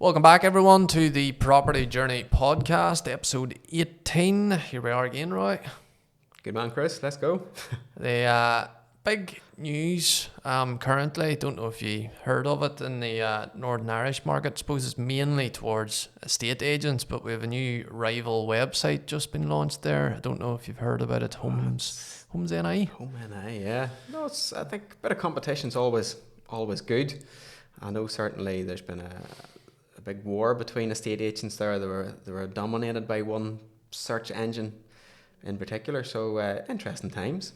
Welcome back, everyone, to the Property Journey podcast, episode 18. Here we are again, Roy. Good man, Chris. Let's go. The big news currently, don't know if you heard of it, in the Northern Irish market. I suppose it's mainly towards estate agents, but we have a new rival website just been launched there. I don't know if you've heard about it, Homes NI. Home NI, yeah. No, I think a bit of competition's always good. I know certainly there's been a big war between estate agents there. They were dominated by one search engine in particular. So interesting times.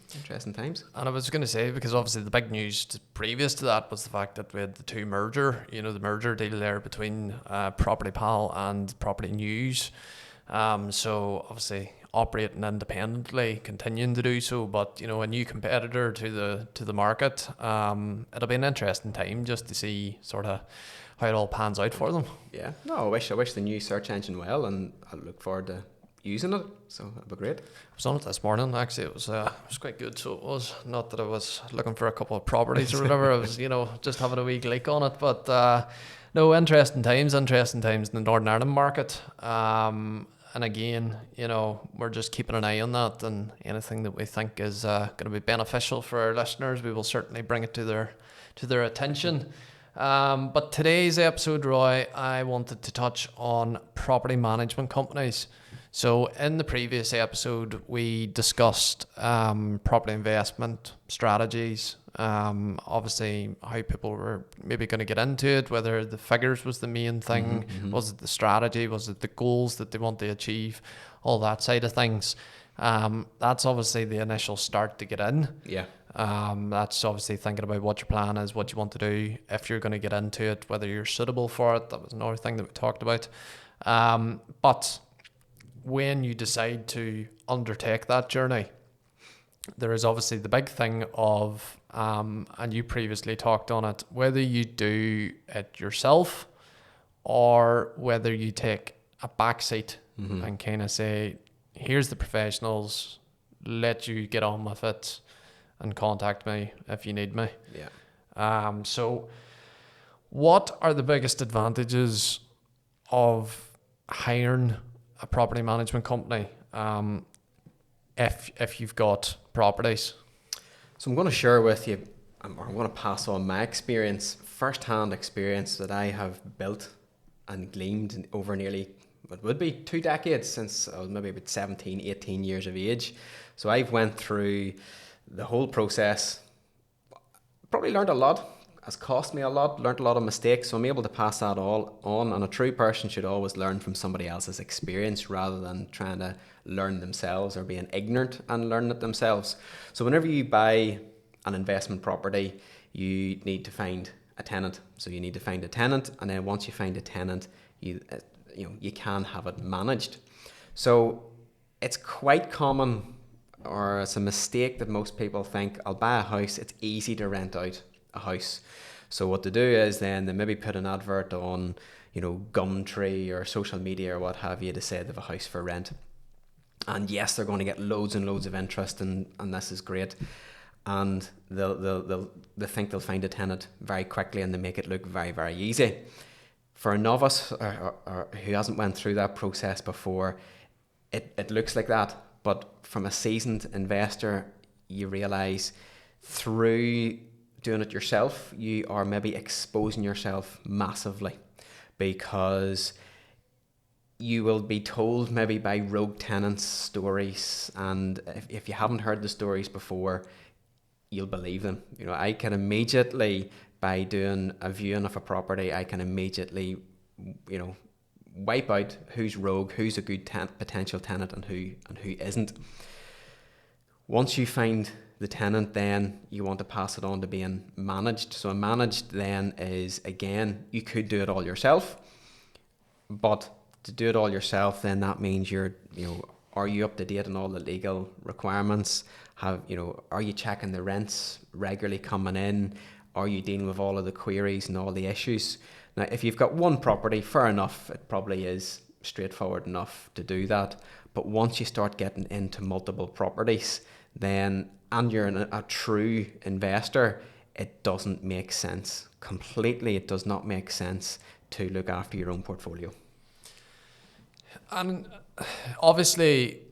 And I was going to say, because obviously the big news previous to that was the fact that we had the merger deal there between Property Pal and Property News. So obviously operating independently, continuing to do so, but a new competitor to the market. It'll be an interesting time just to see sort of how it all pans out for them. Yeah. No, I wish the new search engine well, and I look forward to using it. So it'll be great. I was on it this morning. Actually, it was quite good. So it was not that I was looking for a couple of properties or whatever. I was just having a wee click on it. But no, interesting times in the Northern Ireland market. And again, we're just keeping an eye on that, and anything that we think is going to be beneficial for our listeners, we will certainly bring it to their attention. But today's episode, Roy, I wanted to touch on property management companies. So in the previous episode, we discussed property investment strategies, obviously how people were maybe going to get into it, whether the figures was the main thing, was it the strategy, was it the goals that they want to achieve, all that side of things. That's obviously the initial start to get in. Yeah. That's obviously thinking about what your plan is, what you want to do, if you're going to get into it, whether you're suitable for it. That was another thing that we talked about. But when you decide to undertake that journey, there is obviously the big thing of, and you previously talked on it, whether you do it yourself or whether you take a backseat and kind of say, here's the professionals, let you get on with it and contact me if you need me. Yeah. So what are the biggest advantages of hiring a property management company if you've got properties? So I'm going to share with you, I'm going to pass on my experience, first-hand experience that I have built and gleaned over nearly, it would be 2 decades, since I was maybe about 17, 18 years of age. So I've went through the whole process, probably learned a lot, has cost me a lot, learned a lot of mistakes, so I'm able to pass that all on. And a true person should always learn from somebody else's experience rather than trying to learn themselves or being ignorant and learn it themselves. So whenever you buy an investment property, you need to find a tenant. So you need to find a tenant, and then once you find a tenant, you can have it managed. So it's quite common, or it's a mistake that most people think, I'll buy a house, it's easy to rent out a house. So what they do is then they maybe put an advert on, Gumtree or social media or what have you to say they have a house for rent. And yes, they're going to get loads and loads of interest, and this is great. And they think they'll find a tenant very quickly, and they make it look very, very easy. For a novice or who hasn't went through that process before, it looks like that. But from a seasoned investor, you realise through doing it yourself, you are maybe exposing yourself massively, because you will be told maybe by rogue tenants stories, and if you haven't heard the stories before, you'll believe them. I can immediately, by doing a viewing of a property, I can immediately, wipe out who's rogue, who's a good potential tenant, and who isn't. Once you find the tenant, then you want to pass it on to being managed. So managed then is, again, you could do it all yourself, but to do it all yourself, then that means are you up to date on all the legal requirements? Are you checking the rents regularly coming in? Are you dealing with all of the queries and all the issues? Now, if you've got one property, fair enough, it probably is straightforward enough to do that. But once you start getting into multiple properties, then, and you're a true investor, it doesn't make sense. Completely, it does not make sense to look after your own portfolio. And obviously,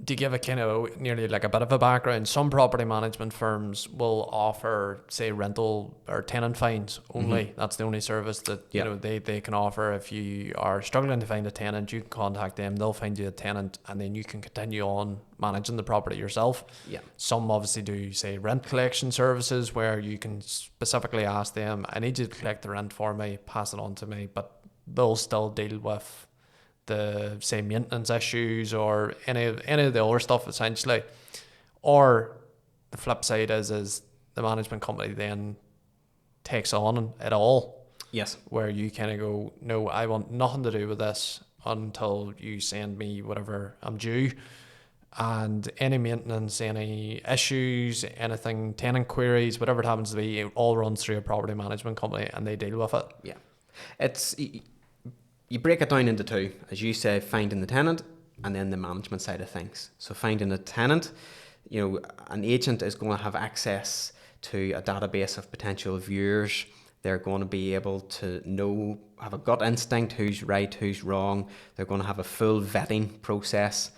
to give a kind of nearly like a bit of a background, some property management firms will offer, say, rental or tenant finds only. That's the only service that you know they can offer. If you are struggling to find a tenant, you can contact them. They'll find you a tenant, and then you can continue on managing the property yourself. Yeah. Some obviously do, say, rent collection services where you can specifically ask them, "I need you to collect the rent for me, pass it on to me," but they'll still deal with the, say, maintenance issues or any of the other stuff essentially. Or the flip side is the management company then takes on it all. Yes. Where you kind of go, no, I want nothing to do with this until you send me whatever I'm due. And any maintenance, any issues, anything, tenant queries, whatever it happens to be, it all runs through a property management company and they deal with it. Yeah. It's... You break it down into two, as you say, finding the tenant and then the management side of things. So finding a tenant, you know, an agent is going to have access to a database of potential viewers. They're going to be able to know, have a gut instinct who's right, who's wrong. They're going to have a full vetting process.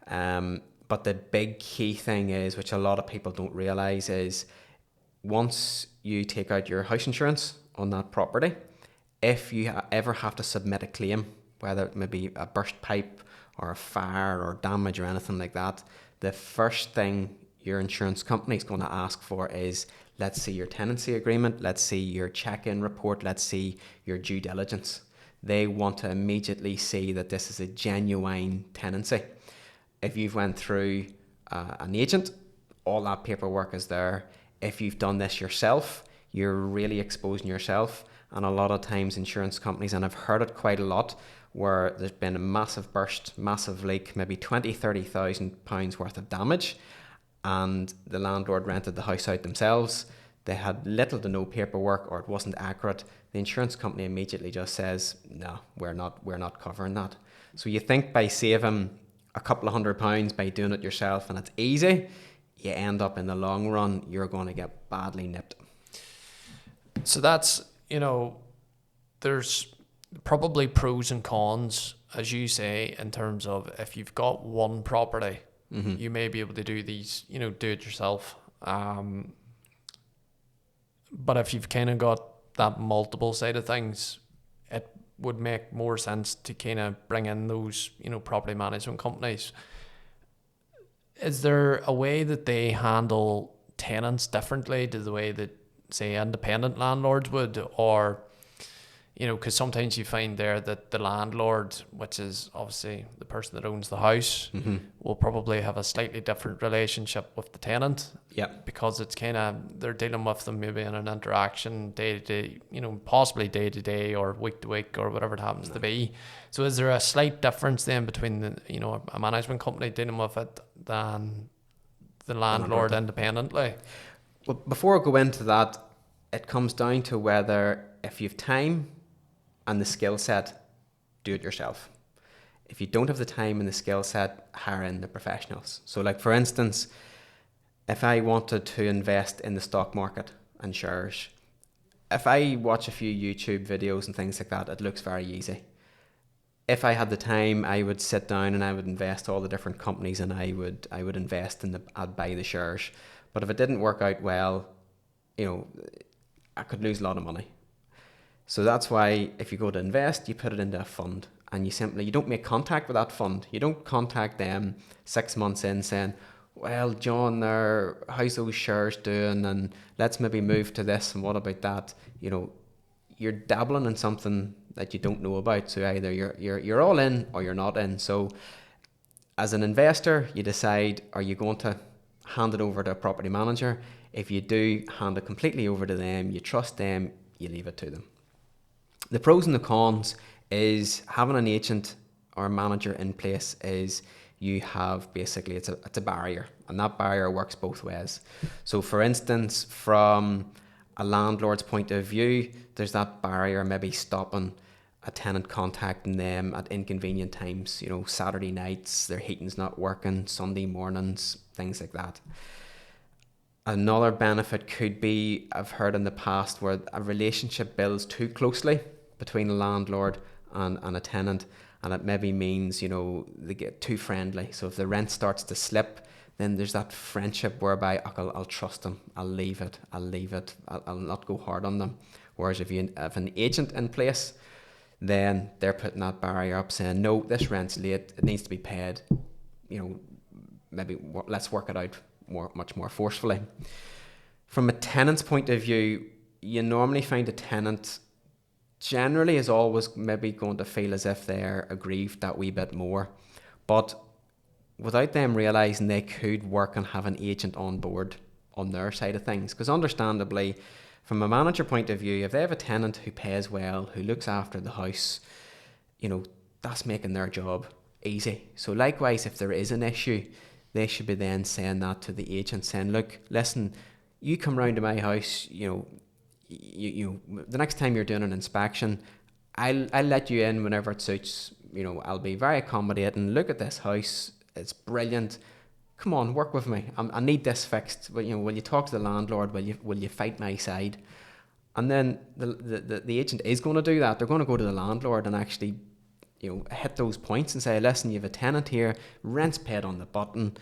But the big key thing is, which a lot of people don't realise, is once you take out your house insurance on that property, if you ever have to submit a claim, whether it may be a burst pipe or a fire or damage or anything like that, the first thing your insurance company is going to ask for is, let's see your tenancy agreement, let's see your check-in report, let's see your due diligence. They want to immediately see that this is a genuine tenancy. If you've went through an agent, all that paperwork is there. If you've done this yourself, you're really exposing yourself. And a lot of times insurance companies, and I've heard it quite a lot, where there's been a massive burst, massive leak, maybe 20, 30,000 pounds worth of damage, and the landlord rented the house out themselves. They had little to no paperwork, or it wasn't accurate. The insurance company immediately just says, no, we're not covering that. So you think by saving a couple of £100 by doing it yourself and it's easy, you end up in the long run, you're going to get badly nipped. So that's, you know, there's probably pros and cons, as you say, in terms of if you've got one property, you may be able to do these, you know, do it yourself. But if you've kind of got that multiple side of things, it would make more sense to kind of bring in those, you know, property management companies. Is there a way that they handle tenants differently to the way that, say, independent landlords would? Or, you know, because sometimes you find there that the landlord, which is obviously the person that owns the house, will probably have a slightly different relationship with the tenant. Yeah. Because it's kind of, they're dealing with them maybe in an interaction day to day, you know, possibly day to day or week to week or whatever it happens to be. So is there a slight difference then between the, you know, a management company dealing with it than the landlord independently? Well, before I go into that, it comes down to whether, if you've time and the skill set, do it yourself. If you don't have the time and the skill set, hire in the professionals. So like, for instance, if I wanted to invest in the stock market and shares, if I watch a few YouTube videos and things like that, it looks very easy. If I had the time, I would sit down and I would invest all the different companies, and I would invest in I'd buy the shares. But if it didn't work out well, you know, I could lose a lot of money. So that's why if you go to invest, you put it into a fund, and you don't make contact with that fund. You don't contact them 6 months in saying, well, John, how's those shares doing? And let's maybe move to this, and what about that? You know, you're dabbling in something that you don't know about. So either you're all in or you're not in. So as an investor, you decide, are you going to hand it over to a property manager? If you do, hand it completely over to them, you trust them, you leave it to them. The pros and the cons is having an agent or a manager in place is you have basically, it's a barrier, and that barrier works both ways. So for instance, from a landlord's point of view, there's that barrier maybe stopping a tenant contacting them at inconvenient times, you know, Saturday nights, their heating's not working, Sunday mornings, things like that. Another benefit could be, I've heard in the past, where a relationship builds too closely between a landlord and a tenant, and it maybe means, they get too friendly. So if the rent starts to slip, then there's that friendship whereby I'll trust them, I'll leave it, I'll not go hard on them. Whereas if you have an agent in place, then they're putting that barrier up, saying, no, this rent's late, it needs to be paid. Maybe let's work it out much more forcefully. From a tenant's point of view, you normally find a tenant generally is always maybe going to feel as if they're aggrieved that wee bit more. But without them realising they could work and have an agent on board on their side of things. Because understandably, from a manager point of view, if they have a tenant who pays well, who looks after the house, that's making their job easy. So likewise, if there is an issue, they should be then saying that to the agent, saying, look, listen, you come round to my house, you the next time you're doing an inspection, I'll let you in whenever it suits. I'll be very accommodating. Look at this house, it's brilliant. Come on, work with me. I need this fixed. But will you talk to the landlord? Will you fight my side? And then the agent is going to do that. They're going to go to the landlord and actually hit those points and say, listen, you have a tenant here, rent's paid on the button.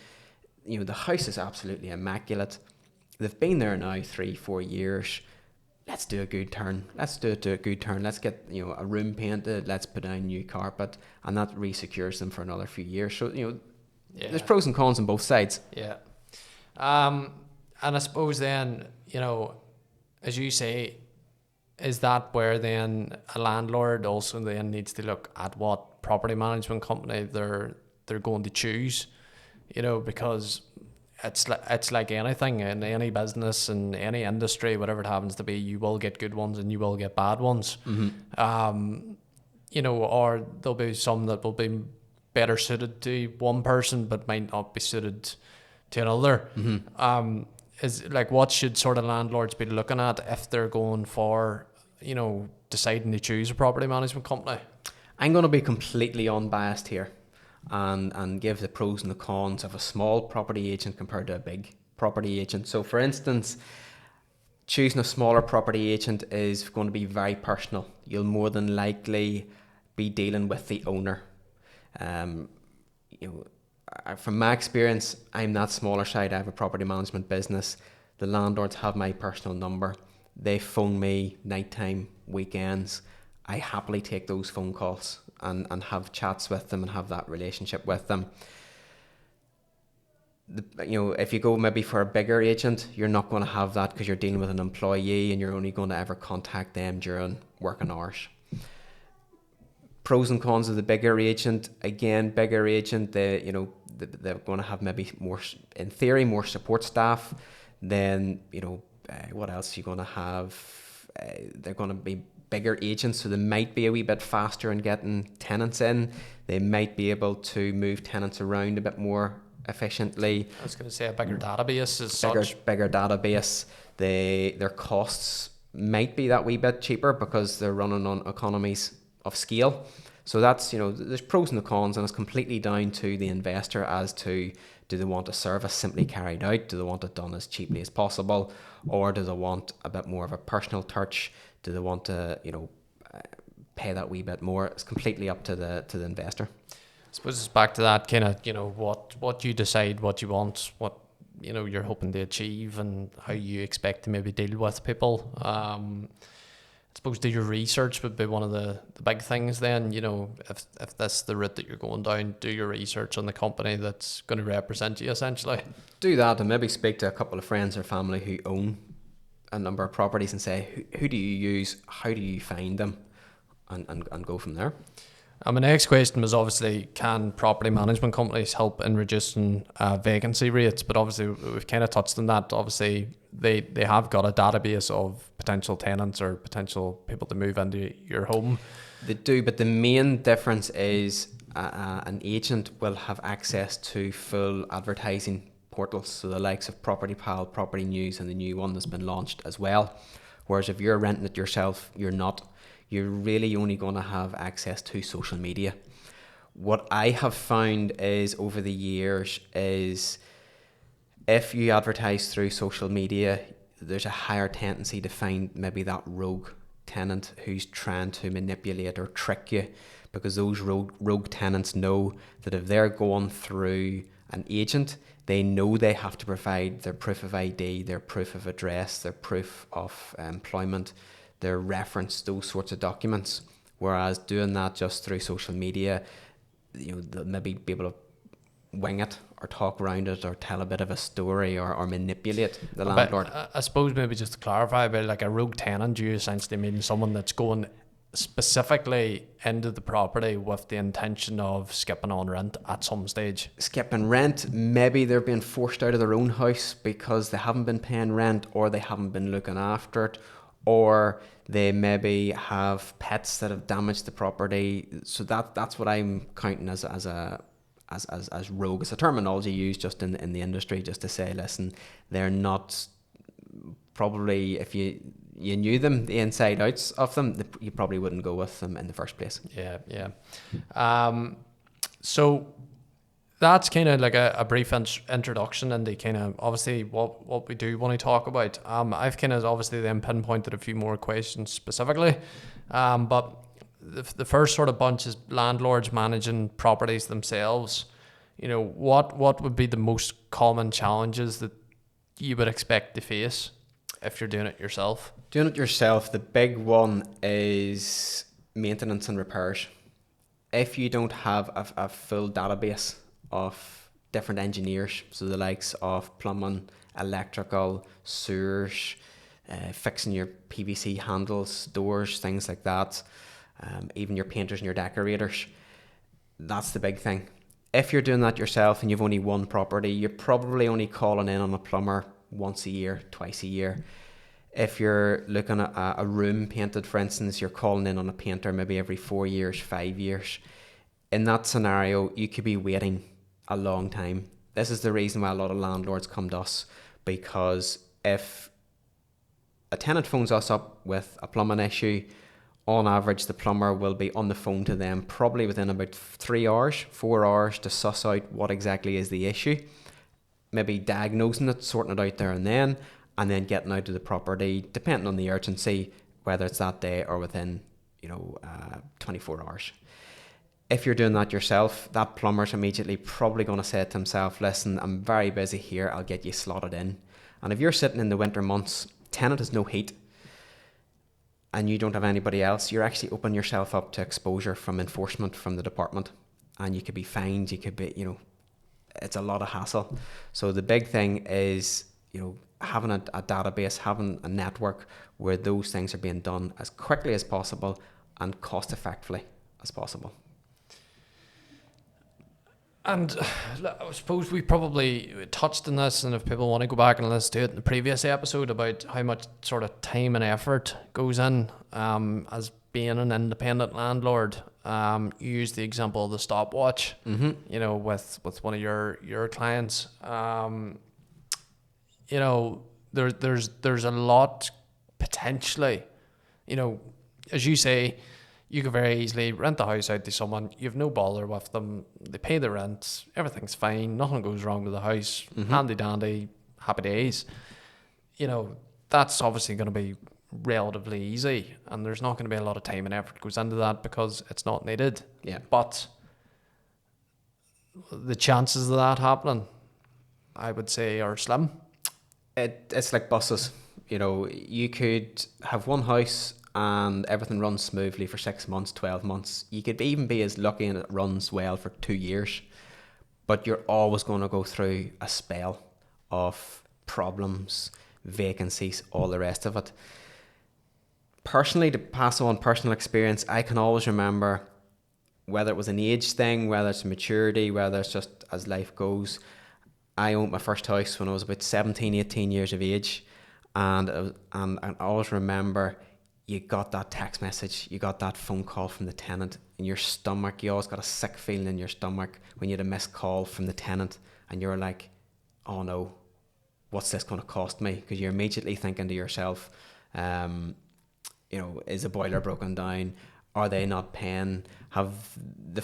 The house is absolutely immaculate. They've been there now 3-4 years. Let's do a good turn. Let's get a room painted. Let's put down new carpet, and that re-secures them for another few years. So there's pros and cons on both sides. Yeah. And I suppose then as you say, is that where then a landlord also then needs to look at what property management company they're going to choose, because it's like anything in any business in any industry, whatever it happens to be, you will get good ones and you will get bad ones. Mm-hmm. Or there'll be some that will be better suited to one person but might not be suited to another. Mm-hmm. Is like, what should sort of landlords be looking at if they're going for deciding to choose a property management company? I'm going to be completely unbiased here and give the pros and the cons of a small property agent compared to a big property agent. So for instance, choosing a smaller property agent is going to be very personal. You'll more than likely be dealing with the owner. From my experience, I'm that smaller side. I have a property management business. The landlords have my personal number. They phone me nighttime, weekends. I happily take those phone calls and have chats with them and have that relationship with them. If you go maybe for a bigger agent, you're not going to have that because you're dealing with an employee and you're only going to ever contact them during working hours. Pros and cons of the bigger agent. Again, bigger agent, they're going to have maybe more, in theory, more support staff. Then, what else are you going to have? They're going to be bigger agents, so they might be a wee bit faster in getting tenants in. They might be able to move tenants around a bit more efficiently. I was going to say a bigger database Bigger database. Their costs might be that wee bit cheaper because they're running on economies of scale. So that's, there's pros and the cons, and it's completely down to the investor as to, do they want a service simply carried out? Do they want it done as cheaply as possible? Or do they want a bit more of a personal touch? Do they want to, pay that wee bit more? It's completely up to the investor. I suppose it's back to that kind of, what you decide, what you want, what, you're hoping to achieve, and how you expect to maybe deal with people. I suppose do your research would be one of the big things then. If that's the route that you're going down, do your research on the company that's going to represent you essentially. Do that, and maybe speak to a couple of friends or family who own a number of properties and say, who do you use, how do you find them, and go from there. My next question was obviously, can property management companies help in reducing vacancy rates? But obviously we've kind of touched on that. Obviously they have got a database of potential tenants or potential people to move into your home. They do, but the main difference is an agent will have access to full advertising portals, so the likes of Property Pal, Property News, and the new one that's been launched as well. Whereas if you're renting it yourself, you're not. You're really only going to have access to social media. What I have found is over the years is if you advertise through social media, there's a higher tendency to find maybe that rogue tenant who's trying to manipulate or trick you, because those rogue tenants know that if they're going through an agent, they know they have to provide their proof of ID, their proof of address, their proof of employment, their reference, those sorts of documents. Whereas doing that just through social media, they'll maybe be able to wing it or talk around it or tell a bit of a story or manipulate the landlord. I suppose maybe just to clarify about like a rogue tenant, you essentially mean someone that's going specifically into the property with the intention of skipping on rent at some stage. Skipping rent, maybe they're being forced out of their own house because they haven't been paying rent, or they haven't been looking after it, or they maybe have pets that have damaged the property. So that's what I'm counting as rogue. It's a terminology used just in the industry just to say, listen, they're not, probably if you knew them, the inside outs of them, you probably wouldn't go with them in the first place. Yeah. So that's kind of like a brief introduction into kind of obviously what we do want to talk about. I've kind of obviously then pinpointed a few more questions specifically, but the first sort of bunch is landlords managing properties themselves. What would be the most common challenges that you would expect to face if you're doing it yourself? Doing it yourself, the big one is maintenance and repairs. If you don't have a full database of different engineers, so the likes of plumbing, electrical, sewers, fixing your PVC handles, doors, things like that, even your painters and your decorators, that's the big thing. If you're doing that yourself and you've only one property, you're probably only calling in on a plumber once a year, twice a year. If you're looking at a room painted, for instance, you're calling in on a painter maybe every 4 years, 5 years. In that scenario, you could be waiting a long time. This is the reason why a lot of landlords come to us, because if a tenant phones us up with a plumbing issue, on average, the plumber will be on the phone to them probably within about 3 hours, 4 hours to suss out what exactly is the issue. Maybe diagnosing it, sorting it out there and then getting out to the property, depending on the urgency, whether it's that day or within 24 hours. If you're doing that yourself, that plumber's immediately probably going to say to himself, listen, I'm very busy here, I'll get you slotted in. And if you're sitting in the winter months, tenant has no heat, and you don't have anybody else, you're actually opening yourself up to exposure from enforcement from the department. And you could be fined, you could be, it's a lot of hassle. So the big thing is, having a database, having a network where those things are being done as quickly as possible and cost effectively as possible. And I suppose we probably touched on this, and if people want to go back and listen to it in the previous episode about how much sort of time and effort goes in as being an independent landlord. You used the example of the stopwatch, with one of your clients. There's a lot potentially, as you say, you could very easily rent the house out to someone, you've no bother with them, they pay the rent, everything's fine, nothing goes wrong with the house, handy dandy, happy days. That's obviously going to be relatively easy, and there's not going to be a lot of time and effort goes into that because it's not needed. Yeah. But the chances of that happening, I would say, are slim. It's like buses. You could have one house and everything runs smoothly for 6 months, 12 months. You could even be as lucky and it runs well for 2 years, but you're always going to go through a spell of problems, vacancies, all the rest of it. Personally, to pass on personal experience, I can always remember, whether it was an age thing, whether it's maturity, whether it's just as life goes, I owned my first house when I was about 17, 18 years of age, and I always remember, you got that text message, you got that phone call from the tenant in your stomach. You always got a sick feeling in your stomach when you had a missed call from the tenant, and you're like, oh no, what's this going to cost me? Because you're immediately thinking to yourself, is the boiler broken down? Are they not paying? Have the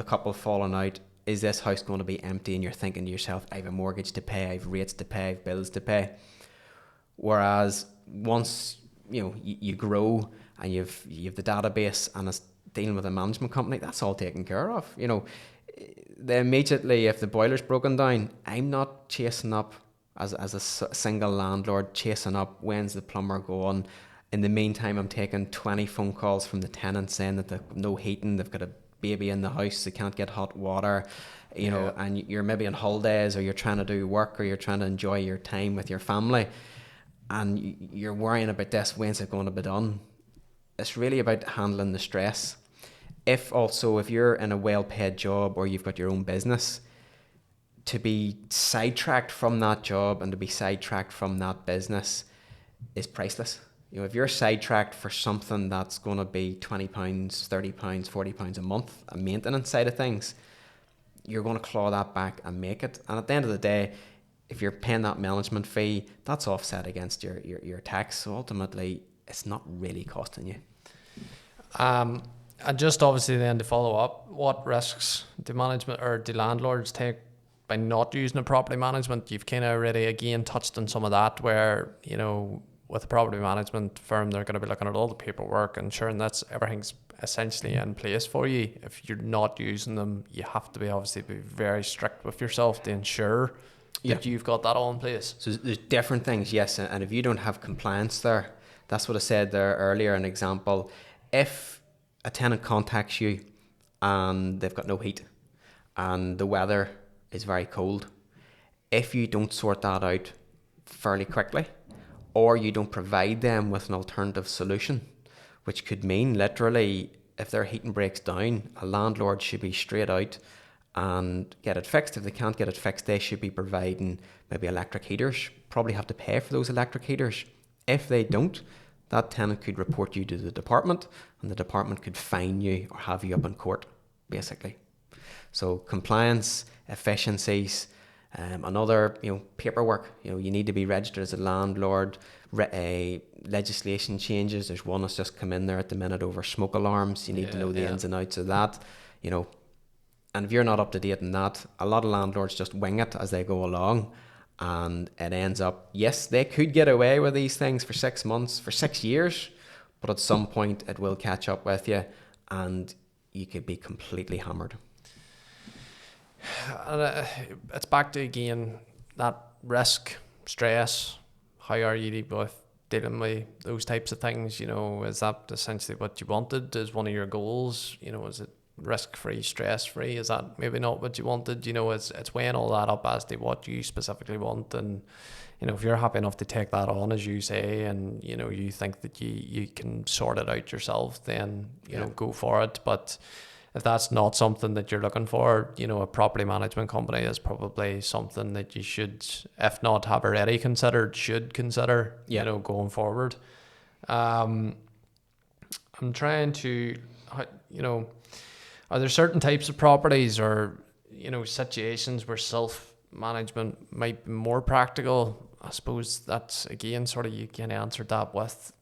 couple fallen out? Is this house going to be empty? And you're thinking to yourself, I have a mortgage to pay, I have rates to pay, I have bills to pay. Whereas once you grow and you've the database and it's dealing with a management company, that's all taken care of. Then immediately if the boiler's broken down, I'm not chasing up as a single landlord, chasing up when's the plumber going. In the meantime, I'm taking 20 phone calls from the tenants saying that they've no heating, they've got a baby in the house, they can't get hot water, and you're maybe on holidays or you're trying to do work or you're trying to enjoy your time with your family and you're worrying about this, when's it going to be done? It's really about handling the stress. If you're in a well-paid job or you've got your own business, to be sidetracked from that job and to be sidetracked from that business is priceless. If you're sidetracked for something that's going to be £20, £30, £40 a month, a maintenance side of things, you're going to claw that back and make it. And at the end of the day, if you're paying that management fee, that's offset against your tax. So ultimately, it's not really costing you. And just obviously then to follow up, what risks do management or do landlords take by not using a property management? You've kind of already again touched on some of that where, with a property management firm, they're going to be looking at all the paperwork, ensuring that everything's essentially in place for you. If you're not using them, you have to be very strict with yourself to ensure that you've got that all in place. So there's different things, yes, and if you don't have compliance there, that's what I said there earlier, an example. If a tenant contacts you and they've got no heat and the weather is very cold, if you don't sort that out fairly quickly, or you don't provide them with an alternative solution, which could mean literally if their heating breaks down, a landlord should be straight out and get it fixed. If they can't get it fixed, they should be providing maybe electric heaters, probably have to pay for those electric heaters. If they don't, that tenant could report you to the department and the department could fine you or have you up in court, basically. So compliance, efficiencies, another, paperwork. You need to be registered as a landlord. Legislation changes. There's one that's just come in there at the minute over smoke alarms. You need to know the ins and outs of that. And if you're not up to date in that, a lot of landlords just wing it as they go along, and it ends up, yes, they could get away with these things for 6 months, for 6 years, but at some point it will catch up with you, and you could be completely hammered. And it's back to again that risk, stress. How are you dealing with those types of things? Is that essentially what you wanted? Is one of your goals? Is it risk-free, stress-free? Is that maybe not what you wanted? It's weighing all that up as to what you specifically want. And if you're happy enough to take that on, as you say, and you think that you can sort it out yourself, then go for it. But if that's not something that you're looking for, a property management company is probably something that you should, if not have already considered, should consider, going forward. I'm trying to, are there certain types of properties or, situations where self-management might be more practical? I suppose that's, again, sort of you can answer that with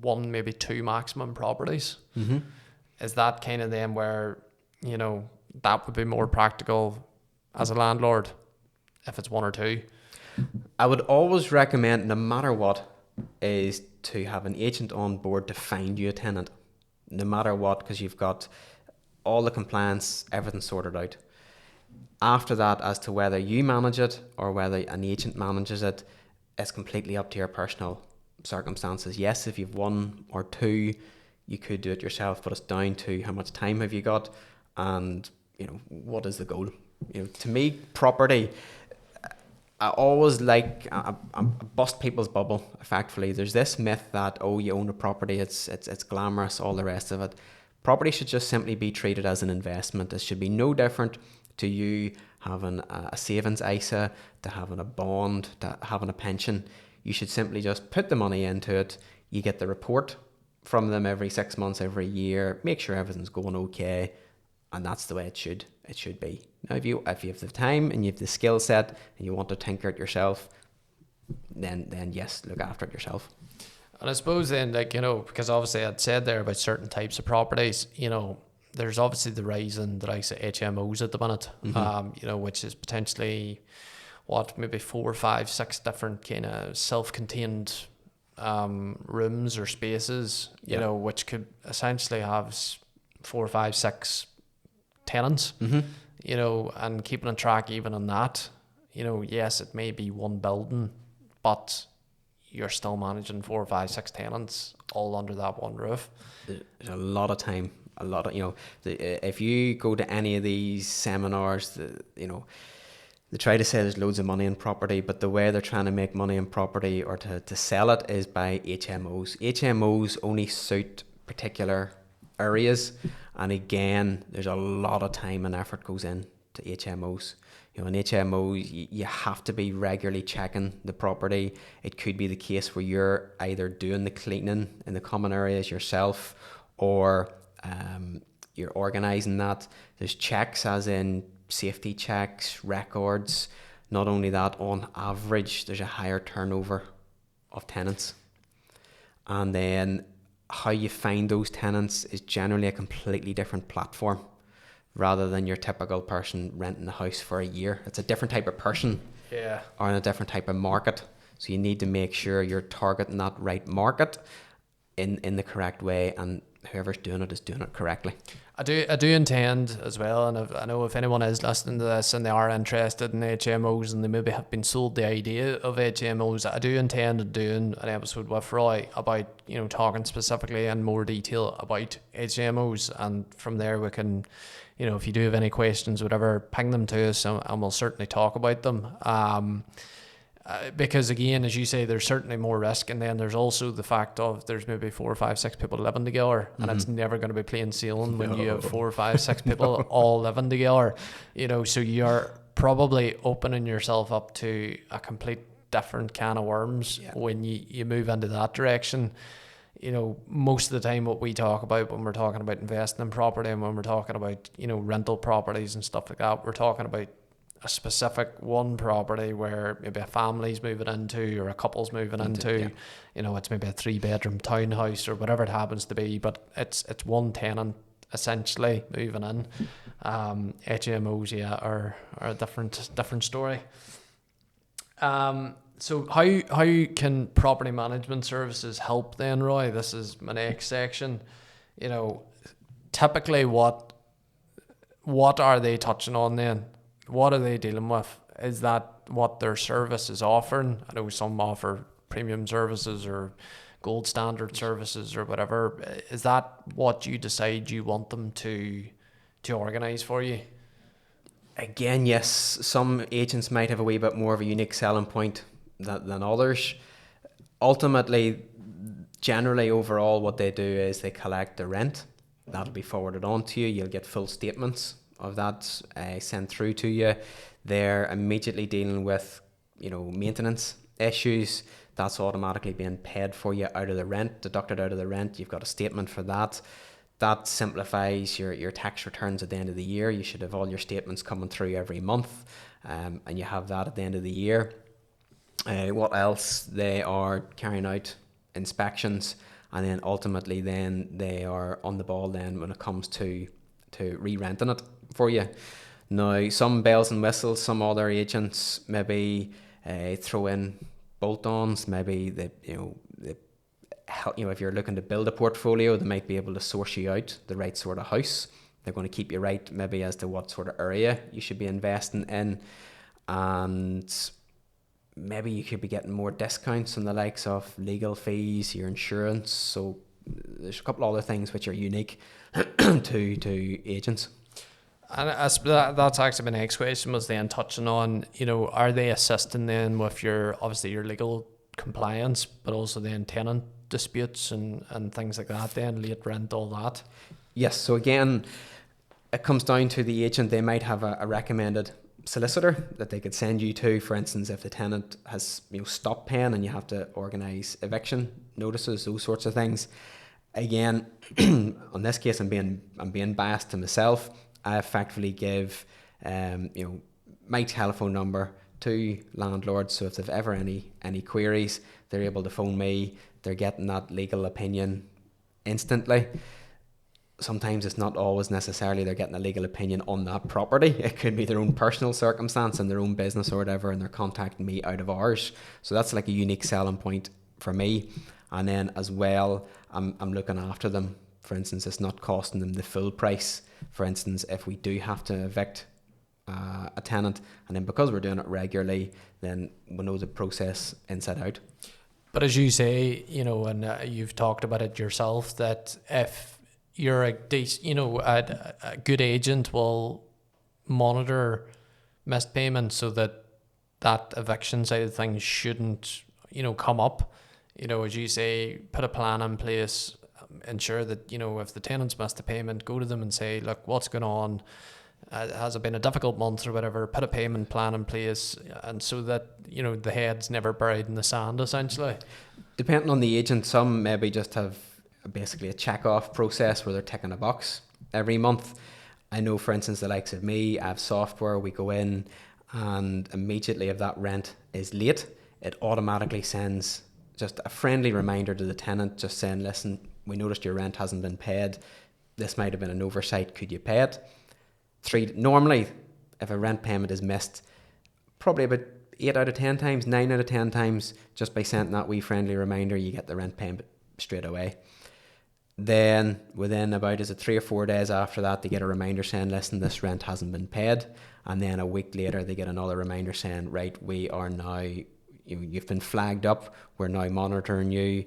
one, maybe two maximum properties. Mm-hmm. Is that kind of them where, that would be more practical as a landlord if it's one or two? I would always recommend, no matter what, is to have an agent on board to find you a tenant. No matter what, because you've got all the compliance, everything sorted out. After that, as to whether you manage it or whether an agent manages it, it's completely up to your personal circumstances. Yes, if you've one or two, you could do it yourself, but it's down to how much time have you got and, what is the goal? To me, property, I always I bust people's bubble, effectively. There's this myth that, you own a property, it's glamorous, all the rest of it. Property should just simply be treated as an investment. It should be no different to you having a savings ISA, to having a bond, to having a pension. You should simply just put the money into it. You get the report from them every 6 months, every year, make sure everything's going okay, and that's the way it should be. Now, if you have the time and you have the skill set and you want to tinker it yourself, then yes, look after it yourself. And I suppose then, because obviously I'd said there about certain types of properties, there's obviously the rise in the likes of HMOs at the minute, mm-hmm. Which is potentially maybe 4, 5, 6 different kind of self-contained rooms or spaces, you know, which could essentially have 4, 5, 6 tenants, you know, and keeping a track even on that, you know, yes, it may be one building, but you're still managing 4, 5, 6 tenants all under that one roof. There's a lot of time, a lot of, you know, if you go to any of these seminars, you know, they try to say there's loads of money in property, but the way they're trying to make money in property or to sell it is by HMOs. HMOs only suit particular areas, and again, there's a lot of time and effort goes in to HMOs. You know, in HMOs, you have to be regularly checking the property. It could be the case where you're either doing the cleaning in the common areas yourself, or you're organising that. There's checks as in safety checks, records. Not only that, on average, there's a higher turnover of tenants. And then how you find those tenants is generally a completely different platform rather than your typical person renting a house for a year. It's a different type of person, or in a different type of market. So you need to make sure you're targeting that right market in the correct way, and whoever's doing it is doing it correctly. I do intend as well, and I know if anyone is listening to this and they are interested in HMOs and they maybe have been sold the idea of HMOs, I do intend doing an episode with Roy about, you know, talking specifically in more detail about HMOs, and from there we can, you know, if you do have any questions, whatever, ping them to us, and we'll certainly talk about them. Because again, as you say, there's certainly more risk, and then there's also the fact of there's maybe 4, 5, 6 people living together, and it's never going to be plain sailing when you have 4, 5, 6 people all living together, you know. So you're probably opening yourself up to a complete different can of worms when you move into that direction. You know, most of the time what we talk about when we're talking about investing in property, and when we're talking about, you know, rental properties and stuff like that, we're talking about a specific one property where maybe a family's moving into, or a couple's moving into, you know, it's maybe a 3-bedroom townhouse or whatever it happens to be, but it's one tenant essentially moving in. HMOs, are a different story. So how can property management services help then, Roy? This is my next section. You know, typically what are they touching on then? What are they dealing with? Is that what their service is offering? I know some offer premium services or gold standard services or whatever. Is that what you decide you want them to organise for you? Again, yes, some agents might have a wee bit more of a unique selling point than others. Ultimately, generally overall, what they do is they collect the rent. That'll be forwarded on to you. You'll get full statements of that sent through to you. They're immediately dealing with, you know, maintenance issues. That's automatically being paid for you out of the rent, deducted out of the rent. You've got a statement for that. That simplifies your tax returns at the end of the year. You should have all your statements coming through every month, and you have that at the end of the year. What else? They are carrying out inspections, and then ultimately then they are on the ball then when it comes to re-renting it for you. Now, some bells and whistles, some other agents maybe throw in bolt-ons. Maybe they help, you know, if you're looking to build a portfolio, they might be able to source you out the right sort of house. They're going to keep you right maybe as to what sort of area you should be investing in, and maybe you could be getting more discounts on the likes of legal fees, your insurance. So there's a couple other things which are unique to agents. And that's actually my next question, was then touching on, you know, are they assisting then with your legal compliance, but also then tenant disputes and things like that, then late rent, all that? Yes. So again, it comes down to the agent. They might have a recommended solicitor that they could send you to. For instance, if the tenant has, you know, stopped paying and you have to organise eviction notices, those sorts of things. Again, on this case, I'm being biased to myself. I effectively give, you know, my telephone number to landlords. So if they've ever any queries, they're able to phone me. They're getting that legal opinion instantly. Sometimes it's not always necessarily they're getting a legal opinion on that property. It could be their own personal circumstance and their own business or whatever, and they're contacting me out of ours. So that's like a unique selling point for me. And then as well, I'm looking after them. For instance, it's not costing them the full price. For instance, if we do have to evict a tenant, and then because we're doing it regularly, then we know the process inside out. But as you say, you know, and you've talked about it yourself, that if you're a good agent will monitor missed payments so that eviction side of things shouldn't, you know, come up. You know, as you say, put a plan in place, ensure that, you know, if the tenant's missed a payment, go to them and say, look, what's going on? Has it been a difficult month or whatever? Put a payment plan in place, and so that, you know, the head's never buried in the sand, essentially. Depending on the agent, some maybe just have basically a check-off process where they're ticking a box every month. I know, for instance, the likes of me, I have software, we go in and immediately if that rent is late, it automatically sends just a friendly reminder to the tenant just saying, listen, we noticed your rent hasn't been paid. This might have been an oversight. Could you pay it? Normally, if a rent payment is missed, probably about 8 out of 10 times, 9 out of 10 times, just by sending that wee friendly reminder, you get the rent payment straight away. Then within about, is it 3 or 4 days after that, they get a reminder saying, listen, this rent hasn't been paid. And then a week later, they get another reminder saying, right, we are now, you've been flagged up. We're now monitoring you.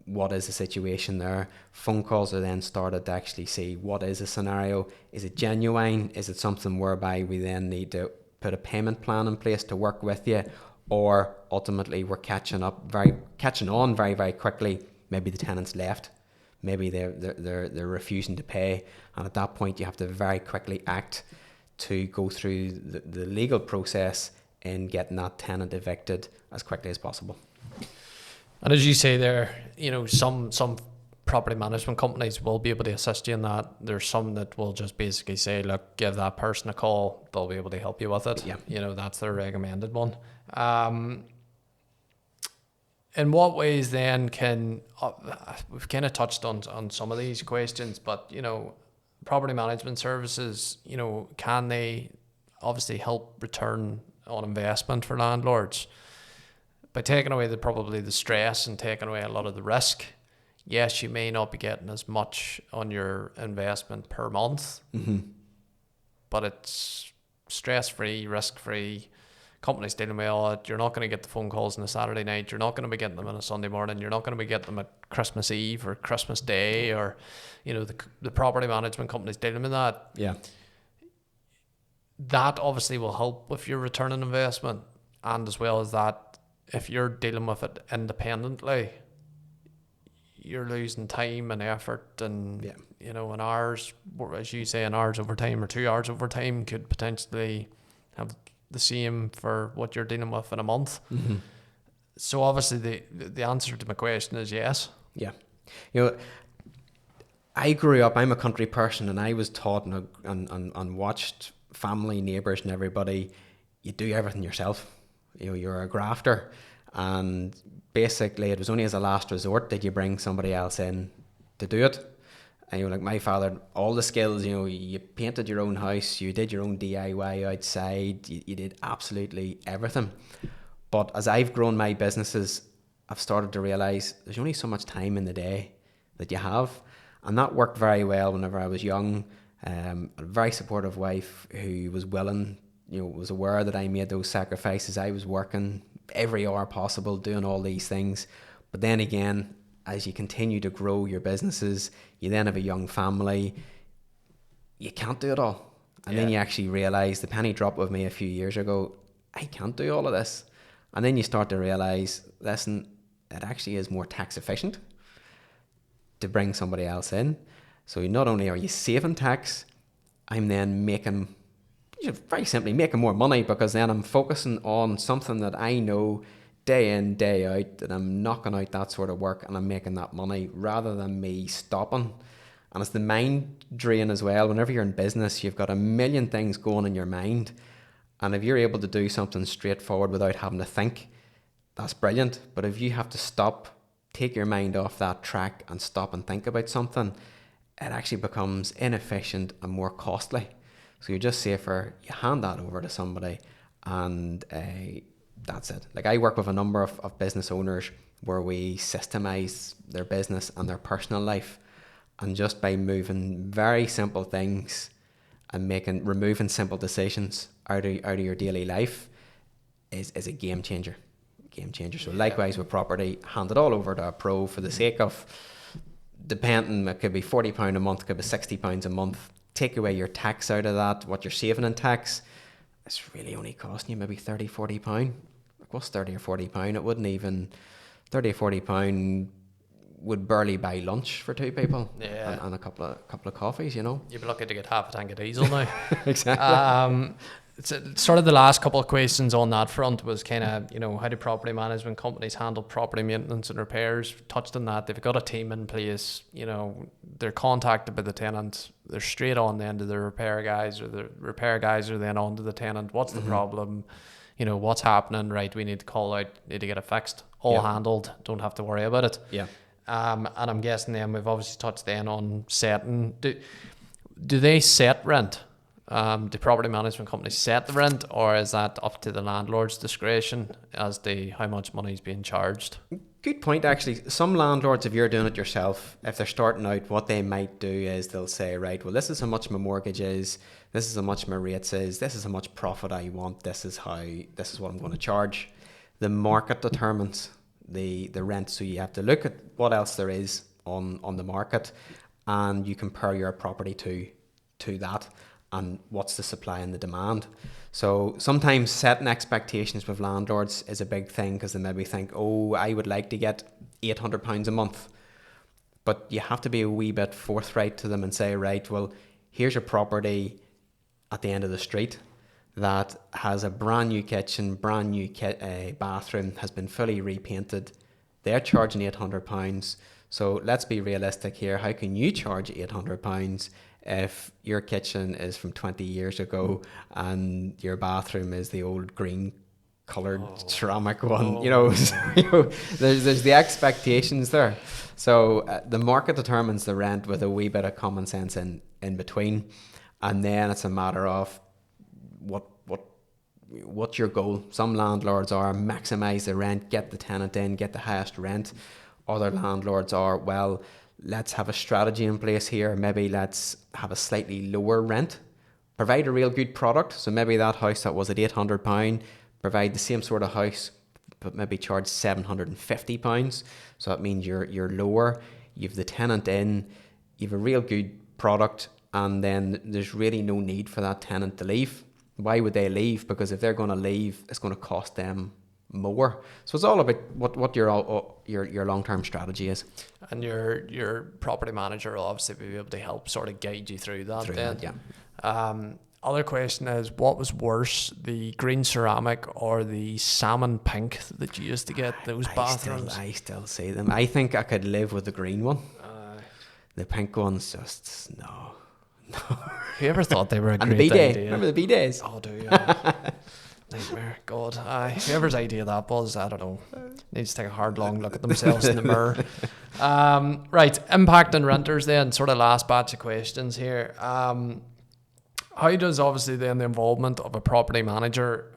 What is the situation there? Phone calls are then started to actually see what is the scenario. Is it genuine? Is it something whereby we then need to put a payment plan in place to work with you? Or ultimately we're catching on very, very quickly. Maybe the tenant's left. Maybe they're refusing to pay, and at that point you have to very quickly act to go through the legal process in getting that tenant evicted as quickly as possible. And as you say there, you know, some property management companies will be able to assist you in that. There's some that will just basically say, look, give that person a call, they'll be able to help you with it. Yeah. You know, that's their recommended one. In what ways then can, we've kind of touched on some of these questions, but, you know, property management services, you know, can they obviously help return on investment for landlords by taking away probably the stress and taking away a lot of the risk? Yes, you may not be getting as much on your investment per month, but it's stress-free, risk-free. Companies dealing with all it. You're not going to get the phone calls on a Saturday night. You're not going to be getting them on a Sunday morning. You're not going to be getting them at Christmas Eve or Christmas Day, or, you know, the property management companies dealing with that. Yeah. That obviously will help with your return on investment, and as well as that, if you're dealing with it independently, you're losing time and effort, and you know, an hours, as you say, an hours overtime or 2 hours overtime could potentially have the same for what you're dealing with in a month. So obviously the answer to my question is yes. Yeah. You know, I grew up, I'm a country person, and I was taught and watched family, neighbours and everybody, you do everything yourself. You know, you're a grafter, and basically it was only as a last resort that you bring somebody else in to do it. And, you know, like my father, all the skills, you know, you painted your own house, you did your own DIY outside, you did absolutely everything. But as I've grown my businesses, I've started to realise there's only so much time in the day that you have. And that worked very well whenever I was young. A very supportive wife who was willing, you know, was aware that I made those sacrifices. I was working every hour possible, doing all these things. But then again, as you continue to grow your businesses, you then have a young family, you can't do it all. And then you actually realise, the penny dropped with me a few years ago, I can't do all of this. And then you start to realise, listen, it actually is more tax efficient to bring somebody else in. So not only are you saving tax, I'm then making, very simply making more money, because then I'm focusing on something that I know day in, day out, that I'm knocking out that sort of work and I'm making that money, rather than me stopping. And it's the mind drain as well. Whenever you're in business, you've got a million things going in your mind, and if you're able to do something straightforward without having to think, that's brilliant. But if you have to stop, take your mind off that track and stop and think about something, it actually becomes inefficient and more costly. So you're just safer, you hand that over to somebody, and that's it. Like, I work with a number of business owners where we systemize their business and their personal life. And just by moving very simple things and removing simple decisions out of your daily life is a game changer. So likewise with property, hand it all over to a pro for the sake of, depending, it could be £40 a month, it could be £60 a month. Take away your tax out of that, what you're saving in tax, it's really only costing you maybe £30-40. Like, what's £30 or £40? It wouldn't even, £30 or £40 would barely buy lunch for two people, and a couple of coffees, you know. You'd be lucky to get half a tank of diesel now. Exactly. It's sort of the last couple of questions on that front was kind of, you know, how do property management companies handle property maintenance and repairs? Touched on that. They've got a team in place, you know, they're contacted by the tenant, they're straight on then to the repair guys, or the repair guys are then on to the tenant. What's the problem? You know, what's happening? Right, we need to call out, need to get it fixed, all handled, don't have to worry about it. Yeah. And I'm guessing then we've obviously touched then on setting. Do they set rent? Do property management companies set the rent, or is that up to the landlord's discretion as to how much money is being charged? Good point, actually. Some landlords, if you're doing it yourself, if they're starting out, what they might do is they'll say, right, well, this is how much my mortgage is, this is how much my rates is, this is how much profit I want, this is what I'm going to charge. The market determines the rent, so you have to look at what else there is on the market, and you compare your property to that, and what's the supply and the demand. So sometimes setting expectations with landlords is a big thing, because they maybe think, oh, I would like to get £800 a month, but you have to be a wee bit forthright to them and say, right, well, here's a property at the end of the street that has a brand new kitchen, brand new bathroom, has been fully repainted. They're charging £800. So let's be realistic here. How can you charge £800 if your kitchen is from 20 years ago and your bathroom is the old green coloured ceramic one? You know, there's the expectations there. So the market determines the rent with a wee bit of common sense in between. And then it's a matter of what's your goal. Some landlords are maximise the rent, get the tenant in, get the highest rent. Other landlords are, well, let's have a strategy in place here. Maybe let's have a slightly lower rent, provide a real good product. So maybe that house that was at £800, provide the same sort of house, but maybe charge £750. So that means you're lower. You've the tenant in, you've a real good product, and then there's really no need for that tenant to leave. Why would they leave? Because if they're going to leave, it's going to cost them more. So it's all about what your long-term strategy is. And your property manager will obviously be able to help sort of guide you through that. Yeah. Other question is, what was worse, the green ceramic or the salmon pink that you used to get those bathrooms? I still see them. I think I could live with the green one. The pink one's just no. Whoever thought they were a and great the idea? Remember the B-days? Oh, do you? Nightmare. God. Whoever's idea that was, I don't know, needs to take a hard, long look at themselves in the mirror. Right. Impact on renters then, sort of last batch of questions here. How does obviously then the involvement of a property manager,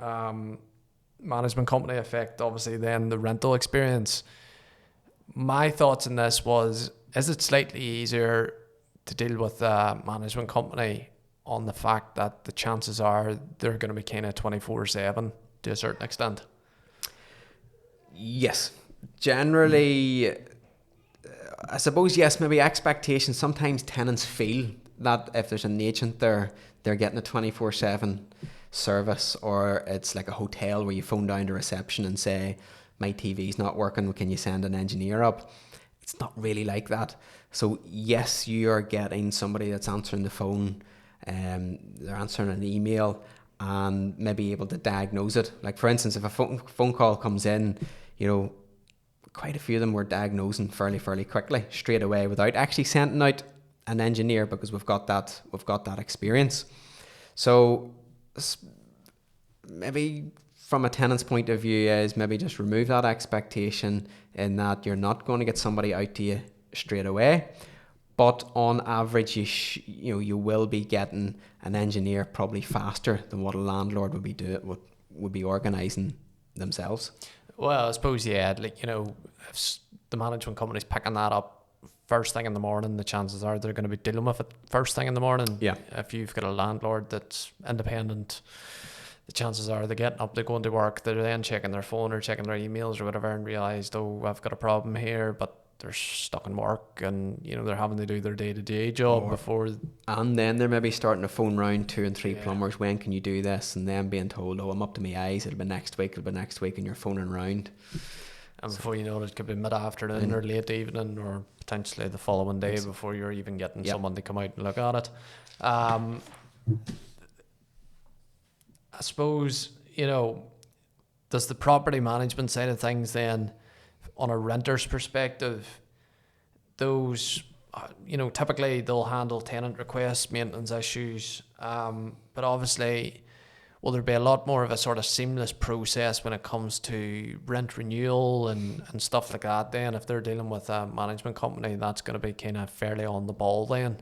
management company affect obviously then the rental experience? My thoughts on this was, is it slightly easier to deal with a management company on the fact that the chances are they're going to be kind of 24/7 to a certain extent? Yes. Generally, I suppose, yes, maybe expectations. Sometimes tenants feel that if there's an agent there, they're getting a 24/7 service, or it's like a hotel where you phone down to reception and say, my TV's not working, can you send an engineer up? It's not really like that. So yes, you are getting somebody that's answering the phone, they're answering an email, and maybe able to diagnose it. Like, for instance, if a phone call comes in, you know, quite a few of them were diagnosing fairly quickly, straight away, without actually sending out an engineer, because we've got that experience. So maybe from a tenant's point of view is maybe just remove that expectation, in that you're not going to get somebody out to you straight away, but on average you will be getting an engineer probably faster than what a landlord would be organising themselves. Well, I suppose, yeah, like, if the management company's picking that up first thing in the morning, the chances are they're going to be dealing with it first thing in the morning. Yeah. If you've got a landlord that's independent, the chances are they're getting up, they're going to work, they're then checking their phone or checking their emails or whatever and realised, oh, I've got a problem here, but they're stuck in work and, they're having to do their day-to-day job before. And then they're maybe starting to phone round 2 and 3 plumbers, when can you do this? And then being told, oh, I'm up to my eyes, it'll be next week, and you're phoning round. And before you know it, it could be mid-afternoon or late evening or potentially the following day before you're even getting someone to come out and look at it. I suppose, does the property management side of things then, on a renter's perspective, those, typically they'll handle tenant requests, maintenance issues, but obviously will there be a lot more of a sort of seamless process when it comes to rent renewal and stuff like that then, if they're dealing with a management company that's going to be kind of fairly on the ball then?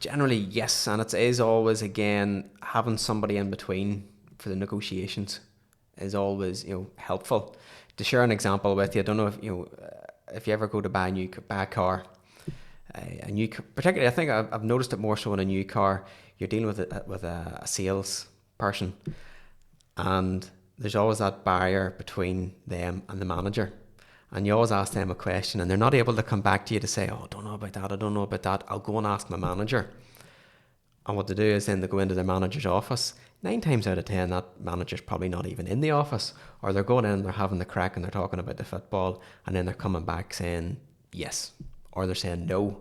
Generally, yes, and it is always, again, having somebody in between for the negotiations is always, helpful. To share an example with you, I don't know if you ever go to buy a car, particularly I think I've noticed it more so in a new car. You're dealing with a sales person, and there's always that barrier between them and the manager, and you always ask them a question and they're not able to come back to you to say, oh, I don't know about that, I'll go and ask my manager. And what they do is then they go into their manager's office. 9 times out of 10 that manager's probably not even in the office, or they're going in and they're having the crack and they're talking about the football, and then they're coming back saying yes, or they're saying no.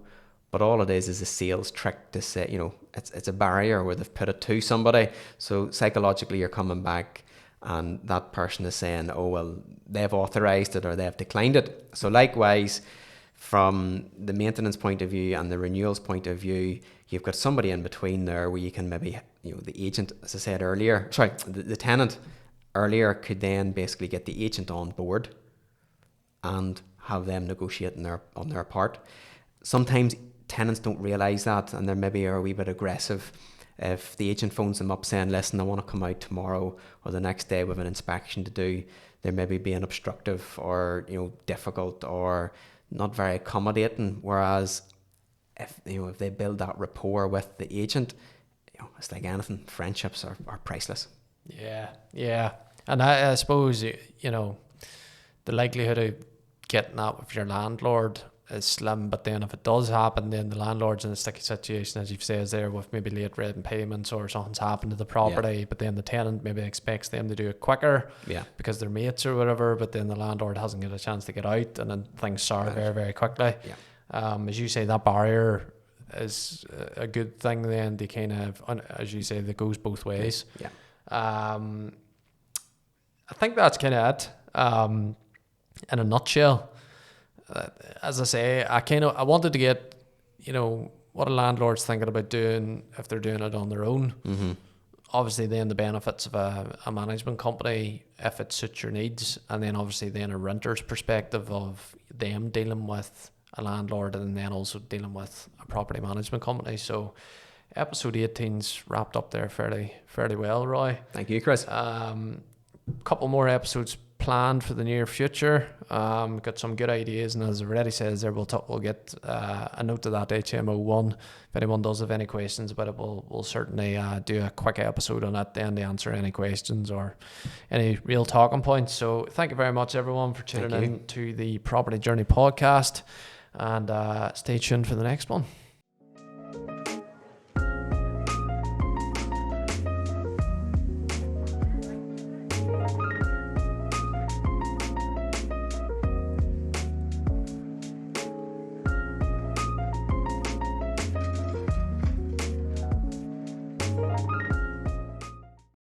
But all it is a sales trick to say, it's a barrier where they've put it to somebody. So psychologically you're coming back and that person is saying, oh, well, they've authorised it or they've declined it. So likewise, from the maintenance point of view and the renewals point of view, you've got somebody in between there where you can maybe, the agent, as I said earlier, the tenant earlier could then basically get the agent on board and have them negotiate on their part. Sometimes tenants don't realise that, and they maybe are a wee bit aggressive. If the agent phones them up saying, listen, I want to come out tomorrow or the next day with an inspection to do, they're maybe being obstructive or difficult or not very accommodating. Whereas if they build that rapport with the agent, it's like anything, friendships are priceless. Yeah. And I suppose the likelihood of getting that with your landlord is slim, but then if it does happen, then the landlord's in a sticky situation, as you've said there, with maybe late rent and payments or something's happened to the property, but then the tenant maybe expects them to do it quicker because they're mates or whatever, but then the landlord hasn't got a chance to get out, and then things sour very, very quickly. As you say, that barrier is a good thing then to kind of, as you say, that goes both ways. I think that's kind of it in a nutshell. As I say, I wanted to get, what a landlord's thinking about doing if they're doing it on their own. Mm-hmm. Obviously then the benefits of a management company if it suits your needs, and then obviously then a renter's perspective of them dealing with a landlord and then also dealing with a property management company. So episode 18's wrapped up there fairly well, Roy. Thank you, Chris. Couple more episodes planned for the near future. Got some good ideas, and as I already says there, we'll get a note to that HMO1. If anyone does have any questions about it, we'll certainly do a quick episode on it then to answer any questions or any real talking points. So thank you very much everyone for tuning in to the Property Journey podcast, and stay tuned for the next one.